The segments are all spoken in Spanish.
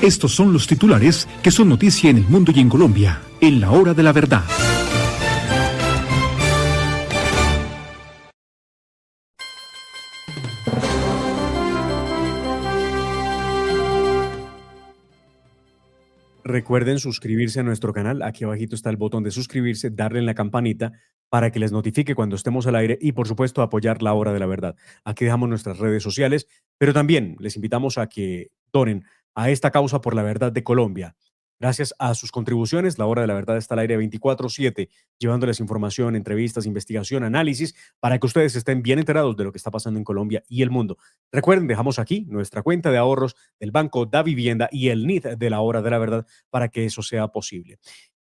Estos son los titulares que son noticia en el mundo y en Colombia, en la hora de la verdad. Recuerden suscribirse a nuestro canal. Aquí abajito está el botón de suscribirse, darle en la campanita para que les notifique cuando estemos al aire y, por supuesto, apoyar la hora de la verdad. Aquí dejamos nuestras redes sociales, pero también les invitamos a que donen a esta causa por la verdad de Colombia. Gracias a sus contribuciones, la hora de la verdad está al aire 24/7, llevándoles información, entrevistas, investigación, análisis, para que ustedes estén bien enterados de lo que está pasando en Colombia y el mundo. Recuerden, dejamos aquí nuestra cuenta de ahorros del Banco Da Vivienda y el NID de la hora de la verdad para que eso sea posible.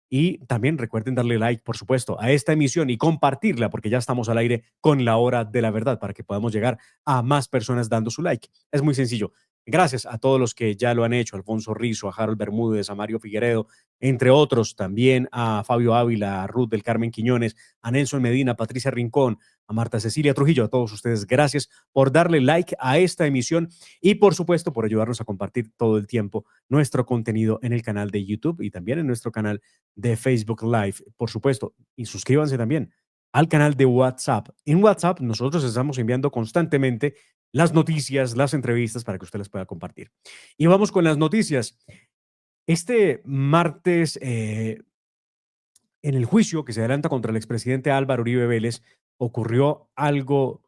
Y también recuerden darle like, por supuesto, a esta emisión y compartirla porque ya estamos al aire con la hora de la verdad para que podamos llegar a más personas dando su like. Es muy sencillo. Gracias a todos los que ya lo han hecho, Alfonso Rizo, a Harold Bermúdez, a Mario Figueredo, entre otros, también a Fabio Ávila, a Ruth del Carmen Quiñones, a Nelson Medina, a Patricia Rincón, a Marta Cecilia Trujillo, a todos ustedes, gracias por darle like a esta emisión y, por supuesto, por ayudarnos a compartir todo el tiempo nuestro contenido en el canal de YouTube y también en nuestro canal de Facebook Live, por supuesto. Y suscríbanse también al canal de WhatsApp. En WhatsApp nosotros estamos enviando constantemente las noticias, las entrevistas para que usted las pueda compartir. Y vamos con las noticias. Este martes, en el juicio que se adelanta contra el expresidente Álvaro Uribe Vélez, ocurrió algo,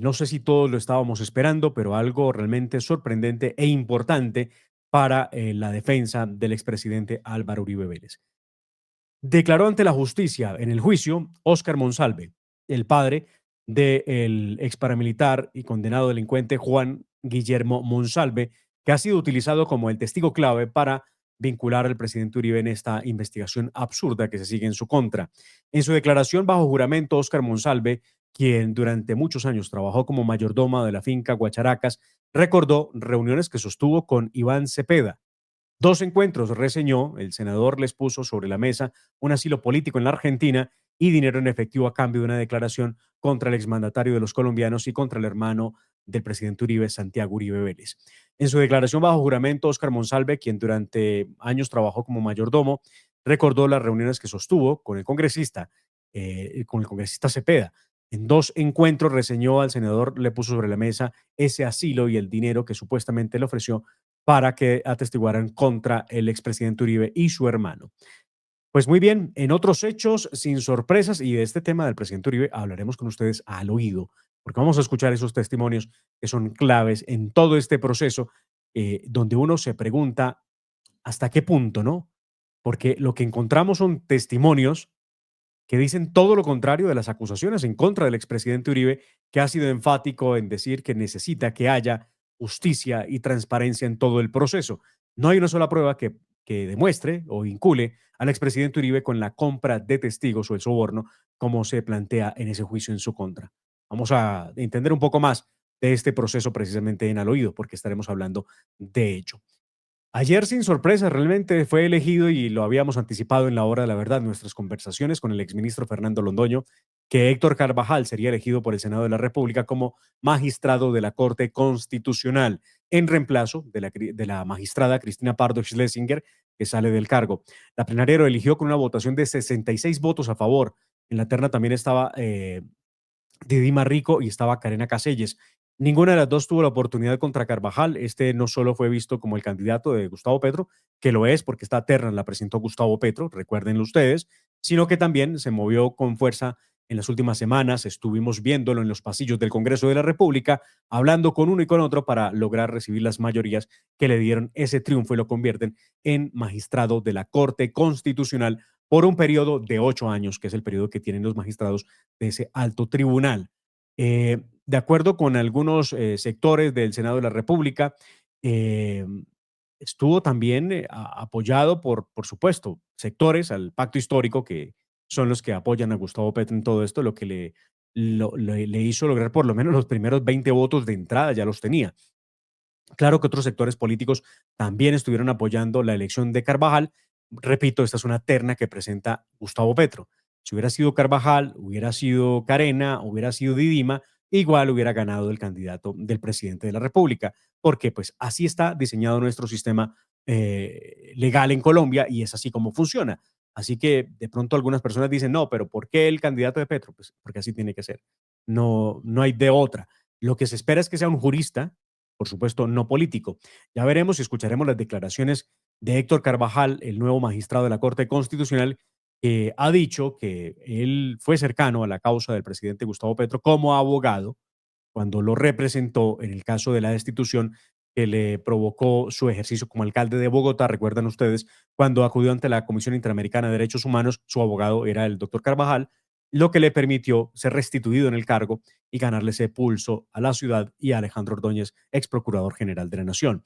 no sé si todos lo estábamos esperando, pero algo realmente sorprendente e importante para la defensa del expresidente Álvaro Uribe Vélez. Declaró ante la justicia en el juicio Óscar Monsalve, el padre del ex paramilitar y condenado delincuente Juan Guillermo Monsalve, que ha sido utilizado como el testigo clave para vincular al presidente Uribe en esta investigación absurda que se sigue en su contra. En su declaración bajo juramento, Óscar Monsalve, quien durante muchos años trabajó como mayordomo de la finca Guacharacas, recordó reuniones que sostuvo con Iván Cepeda. Dos encuentros reseñó, el senador les puso sobre la mesa un asilo político en la Argentina y dinero en efectivo a cambio de una declaración contra el exmandatario de los colombianos y contra el hermano del presidente Uribe, Santiago Uribe Vélez. En su declaración bajo juramento, Óscar Monsalve, quien durante años trabajó como mayordomo, recordó las reuniones que sostuvo con el congresista Cepeda. En dos encuentros reseñó al senador, le puso sobre la mesa ese asilo y el dinero que supuestamente le ofreció para que atestiguaran contra el expresidente Uribe y su hermano. Pues muy bien, en otros hechos, sin sorpresas, y de este tema del presidente Uribe hablaremos con ustedes al oído, porque vamos a escuchar esos testimonios que son claves en todo este proceso, donde uno se pregunta hasta qué punto, ¿no? Porque lo que encontramos son testimonios que dicen todo lo contrario de las acusaciones en contra del expresidente Uribe, que ha sido enfático en decir que necesita que haya justicia y transparencia en todo el proceso. No hay una sola prueba que demuestre o vincule al expresidente Uribe con la compra de testigos o el soborno, como se plantea en ese juicio en su contra. Vamos a entender un poco más de este proceso precisamente en Al Oído, porque estaremos hablando de ello. Ayer, sin sorpresa, realmente fue elegido y lo habíamos anticipado en la hora de la verdad, nuestras conversaciones con el exministro Fernando Londoño, que Héctor Carvajal sería elegido por el Senado de la República como magistrado de la Corte Constitucional, en reemplazo de la magistrada Cristina Pardo Schlesinger, que sale del cargo. La plenaria lo eligió con una votación de 66 votos a favor. En la terna también estaba Didima Rico y estaba Karena Caselles. Ninguna de las dos tuvo la oportunidad contra Carvajal. Este no solo fue visto como el candidato de Gustavo Petro, que lo es porque esta terna la presentó Gustavo Petro, recuérdenlo ustedes, sino que también se movió con fuerza en las últimas semanas. Estuvimos viéndolo en los pasillos del Congreso de la República, hablando con uno y con otro para lograr recibir las mayorías que le dieron ese triunfo y lo convierten en magistrado de la Corte Constitucional por un periodo de 8 años, que es el periodo que tienen los magistrados de ese alto tribunal. De acuerdo con algunos sectores del Senado de la República, eh, estuvo también apoyado por supuesto, sectores al pacto histórico que son los que apoyan a Gustavo Petro en todo esto, lo que le hizo lograr por lo menos los primeros 20 votos de entrada, ya los tenía. Claro que otros sectores políticos también estuvieron apoyando la elección de Carvajal. Repito, esta es una terna que presenta Gustavo Petro. Si hubiera sido Carvajal, hubiera sido Carena, hubiera sido Didima, igual hubiera ganado el candidato del presidente de la República, porque pues así está diseñado nuestro sistema legal en Colombia y es así como funciona. Así que de pronto algunas personas dicen, no, pero ¿por qué el candidato de Petro? Pues porque así tiene que ser. No, no hay de otra. Lo que se espera es que sea un jurista, por supuesto, no político. Ya veremos y escucharemos las declaraciones de Héctor Carvajal, el nuevo magistrado de la Corte Constitucional, que ha dicho que él fue cercano a la causa del presidente Gustavo Petro como abogado cuando lo representó en el caso de la destitución que le provocó su ejercicio como alcalde de Bogotá. Recuerdan ustedes, cuando acudió ante la Comisión Interamericana de Derechos Humanos, su abogado era el doctor Carvajal, lo que le permitió ser restituido en el cargo y ganarle ese pulso a la ciudad y a Alejandro Ordóñez, ex procurador general de la Nación.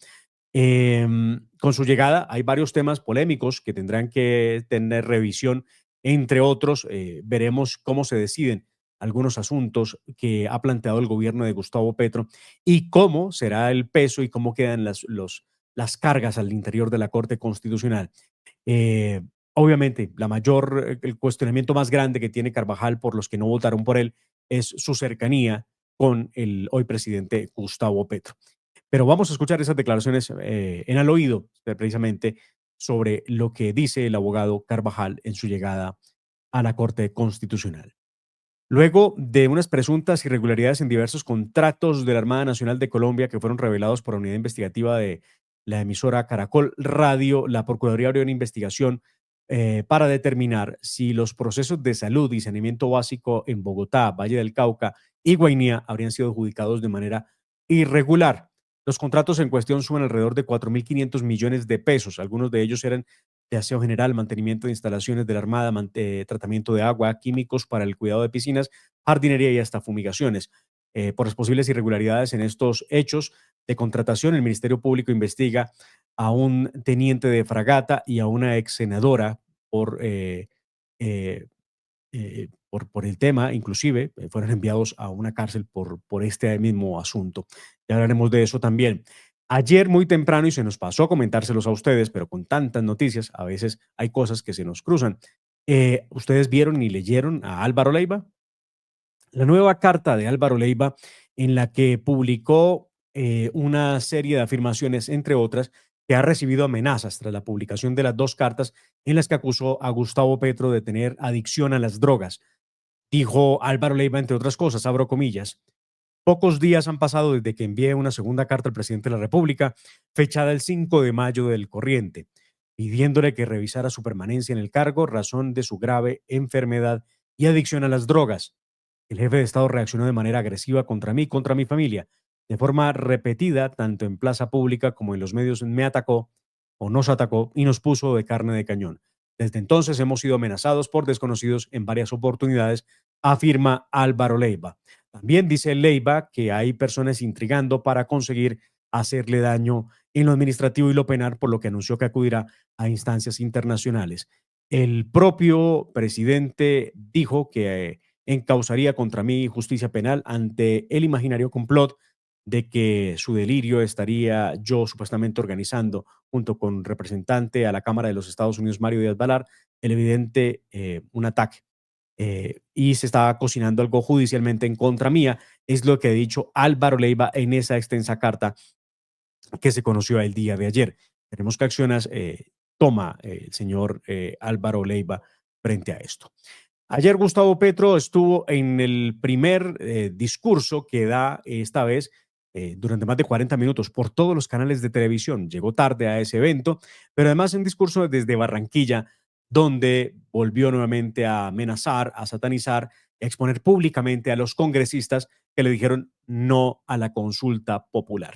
Con su llegada hay varios temas polémicos que tendrán que tener revisión, entre otros, veremos cómo se deciden algunos asuntos que ha planteado el gobierno de Gustavo Petro y cómo será el peso y cómo quedan las cargas al interior de la Corte Constitucional. Eh, Obviamente, el cuestionamiento más grande que tiene Carvajal por los que no votaron por él es su cercanía con el hoy presidente Gustavo Petro. Pero vamos a escuchar esas declaraciones en al oído, precisamente, sobre lo que dice el abogado Carvajal en su llegada a la Corte Constitucional. Luego de unas presuntas irregularidades en diversos contratos de la Armada Nacional de Colombia que fueron revelados por la unidad investigativa de la emisora Caracol Radio, la Procuraduría abrió una investigación para determinar si los procesos de salud y saneamiento básico en Bogotá, Valle del Cauca y Guainía habrían sido adjudicados de manera irregular. Los contratos en cuestión suman alrededor de 4.500 millones de pesos. Algunos de ellos eran de aseo general, mantenimiento de instalaciones de la Armada, tratamiento de agua, químicos para el cuidado de piscinas, jardinería y hasta fumigaciones. Por las posibles irregularidades en estos hechos de contratación, el Ministerio Público investiga a un teniente de fragata y a una ex senadora eh, por el tema, inclusive fueron enviados a una cárcel por este mismo asunto. Ya hablaremos de eso también. Ayer muy temprano, y se nos pasó comentárselos a ustedes, pero con tantas noticias, a veces hay cosas que se nos cruzan. ¿Ustedes vieron y leyeron a Álvaro Leiva? La nueva carta de Álvaro Leiva en la que publicó una serie de afirmaciones, entre otras, que ha recibido amenazas tras la publicación de las dos cartas en las que acusó a Gustavo Petro de tener adicción a las drogas. Dijo Álvaro Leiva, entre otras cosas, abro comillas: pocos días han pasado desde que envié una segunda carta al presidente de la República, fechada el 5 de mayo del corriente, pidiéndole que revisara su permanencia en el cargo, razón de su grave enfermedad y adicción a las drogas. El jefe de Estado reaccionó de manera agresiva contra mí y contra mi familia. De forma repetida, tanto en plaza pública como en los medios, me atacó o nos atacó y nos puso de carne de cañón. Desde entonces hemos sido amenazados por desconocidos en varias oportunidades, afirma Álvaro Leiva. También dice Leiva que hay personas intrigando para conseguir hacerle daño en lo administrativo y lo penal, por lo que anunció que acudirá a instancias internacionales. El propio presidente dijo que encausaría contra mí justicia penal ante el imaginario complot de que su delirio estaría yo supuestamente organizando junto con representante a la Cámara de los Estados Unidos, Mario Díaz Balar, el evidente un ataque. Y se estaba cocinando algo judicialmente en contra mía, es lo que ha dicho Álvaro Leiva en esa extensa carta que se conoció el día de ayer. Veremos qué acciones toma el señor Álvaro Leiva frente a esto. Ayer Gustavo Petro estuvo en el primer discurso que da esta vez durante más de 40 minutos por todos los canales de televisión. Llegó tarde a ese evento, pero además un discurso desde Barranquilla, donde volvió nuevamente a amenazar, a satanizar, a exponer públicamente a los congresistas que le dijeron no a la consulta popular.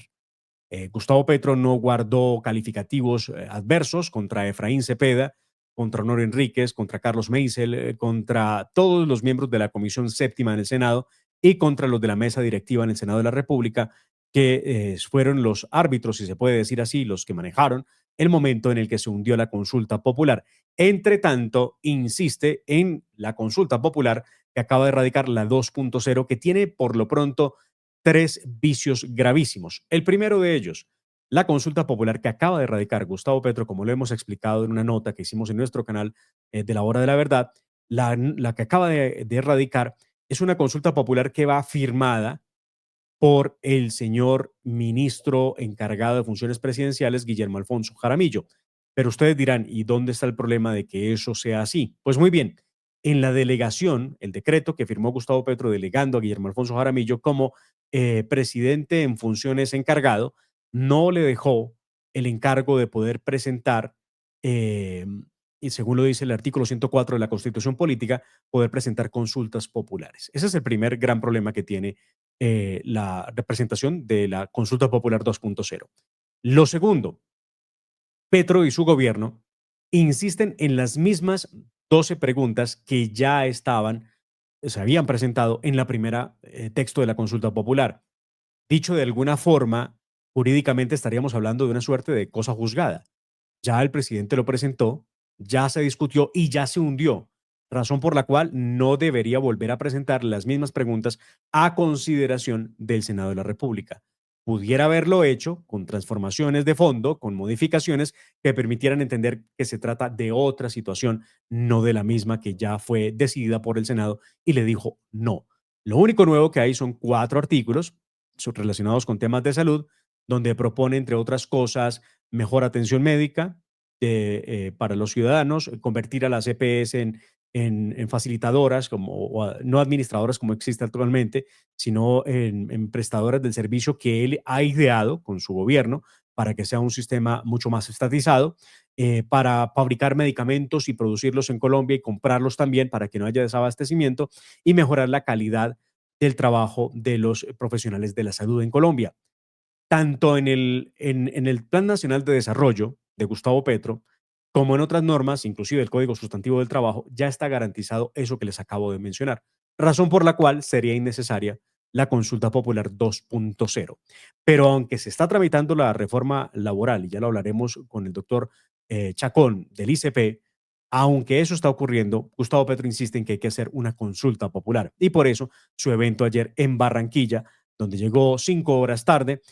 Gustavo Petro no guardó calificativos adversos contra Efraín Cepeda, contra Honor Enríquez, contra Carlos Meisel, contra todos los miembros de la Comisión Séptima en el Senado y contra los de la mesa directiva en el Senado de la República, que fueron los árbitros, si se puede decir así, los que manejaron el momento en el que se hundió la consulta popular. Entre tanto, insiste en la consulta popular que acaba de erradicar la 2.0, que tiene por lo pronto tres vicios gravísimos. El primero de ellos, la consulta popular que acaba de erradicar Gustavo Petro, como lo hemos explicado en una nota que hicimos en nuestro canal de la Hora de la Verdad, la que acaba de erradicar es una consulta popular que va firmada por el señor ministro encargado de funciones presidenciales, Guillermo Alfonso Jaramillo. Pero ustedes dirán, ¿y dónde está el problema de que eso sea así? Pues muy bien, en la delegación, el decreto que firmó Gustavo Petro delegando a Guillermo Alfonso Jaramillo como presidente en funciones encargado, no le dejó el encargo de poder presentar, eh, y según lo dice el artículo 104 de la Constitución Política, poder presentar consultas populares. Ese es el primer gran problema que tiene la representación de la consulta popular 2.0. Lo segundo, Petro y su gobierno insisten en las mismas 12 preguntas que ya se habían presentado en la primera texto de la consulta popular. Dicho de alguna forma, jurídicamente estaríamos hablando de una suerte de cosa juzgada. Ya el presidente lo presentó, ya se discutió y ya se hundió, razón por la cual no debería volver a presentar las mismas preguntas a consideración del Senado de la República. Pudiera haberlo hecho con transformaciones de fondo, con modificaciones que permitieran entender que se trata de otra situación, no de la misma que ya fue decidida por el Senado y le dijo no. Lo único nuevo que hay son 4 artículos relacionados con temas de salud, donde propone, entre otras cosas, mejor atención médica para los ciudadanos, convertir a las EPS en facilitadoras, no administradoras como existe actualmente, sino en prestadoras del servicio que él ha ideado con su gobierno para que sea un sistema mucho más estatizado, para fabricar medicamentos y producirlos en Colombia y comprarlos también para que no haya desabastecimiento y mejorar la calidad del trabajo de los profesionales de la salud en Colombia. Tanto en el Plan Nacional de Desarrollo de Gustavo Petro, como en otras normas, inclusive el Código Sustantivo del Trabajo, ya está garantizado eso que les acabo de mencionar, razón por la cual sería innecesaria la consulta popular 2.0. Pero aunque se está tramitando la reforma laboral, y ya lo hablaremos con el doctor Chacón del ICP, aunque eso está ocurriendo, Gustavo Petro insiste en que hay que hacer una consulta popular. Y por eso su evento ayer en Barranquilla, donde llegó 5 horas tarde,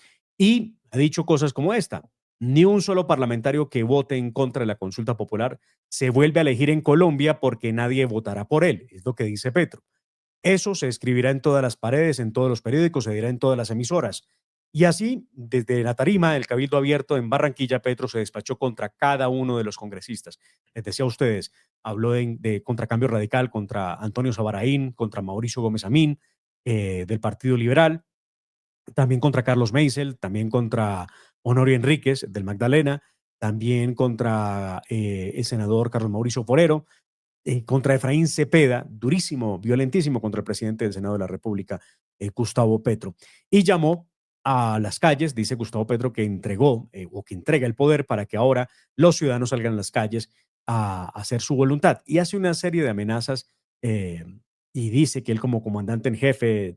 y ha dicho cosas como esta: ni un solo parlamentario que vote en contra de la consulta popular se vuelve a elegir en Colombia porque nadie votará por él, es lo que dice Petro. Eso se escribirá en todas las paredes, en todos los periódicos, se dirá en todas las emisoras. Y así, desde la tarima del Cabildo Abierto en Barranquilla, Petro se despachó contra cada uno de los congresistas. Les decía a ustedes, habló contra Cambio Radical, contra Antonio Sabaraín, contra Mauricio Gómez Amín, del Partido Liberal, también contra Carlos Meisel, también contra Honorio Enríquez del Magdalena, también contra el senador Carlos Mauricio Forero, contra Efraín Cepeda, durísimo, violentísimo contra el presidente del Senado de la República, Gustavo Petro. Y llamó a las calles, dice Gustavo Petro, que entregó o que entrega el poder para que ahora los ciudadanos salgan a las calles a hacer su voluntad. Y hace una serie de amenazas y dice que él como comandante en jefe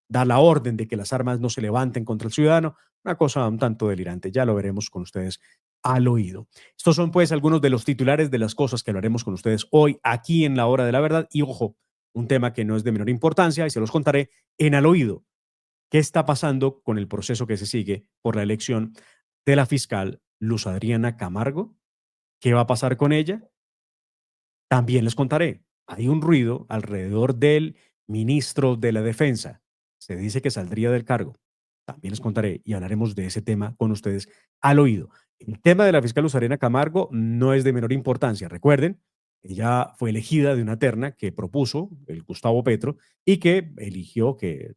da la orden de que las armas no se levanten contra el ciudadano. Una cosa un tanto delirante. Ya lo veremos con ustedes al oído. Estos son pues algunos de los titulares de las cosas que hablaremos con ustedes hoy aquí en La Hora de la Verdad. Y ojo, un tema que no es de menor importancia y se los contaré en al oído. ¿Qué está pasando con el proceso que se sigue por la elección de la fiscal Luz Adriana Camargo? ¿Qué va a pasar con ella? También les contaré. Hay un ruido alrededor del ministro de la Defensa. Se dice que saldría del cargo. También les contaré y hablaremos de ese tema con ustedes al oído. El tema de la fiscal Luz Adriana Camargo no es de menor importancia. Recuerden, ella fue elegida de una terna que propuso el Gustavo Petro y que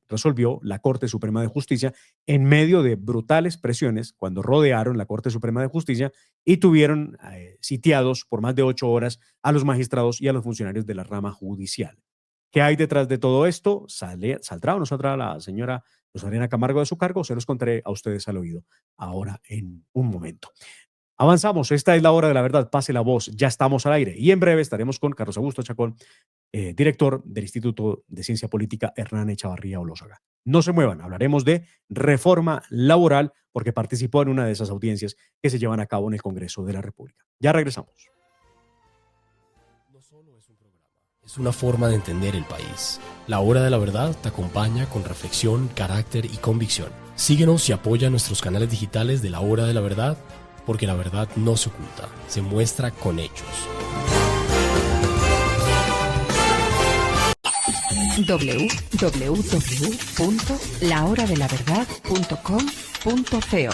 resolvió la Corte Suprema de Justicia en medio de brutales presiones cuando rodearon la Corte Suprema de Justicia y tuvieron sitiados por más de 8 horas a los magistrados y a los funcionarios de la rama judicial. ¿Qué hay detrás de todo esto? ¿Saldrá o no saldrá la señora Luz Adriana Camargo de su cargo? Se los contaré a ustedes al oído ahora en un momento. Avanzamos, esta es La Hora de la Verdad, pase la voz, ya estamos al aire y en breve estaremos con Carlos Augusto Chacón, director del Instituto de Ciencia Política Hernán Echavarría Olózaga. No se muevan, hablaremos de reforma laboral porque participó en una de esas audiencias que se llevan a cabo en el Congreso de la República. Ya regresamos. No solo es un programa, es una forma de entender el país. La Hora de la Verdad te acompaña con reflexión, carácter y convicción. Síguenos y apoya nuestros canales digitales de La Hora de la Verdad, porque la verdad no se oculta, se muestra con hechos. www.lahoradelaverdad.com.co.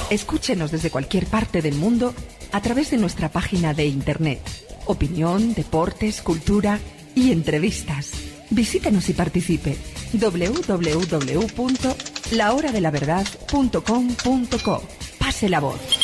Escúchenos desde cualquier parte del mundo a través de nuestra página de internet. Opinión, deportes, cultura y entrevistas. Visítenos y participe. www.lahoradelaverdad.com.co. Pase la voz.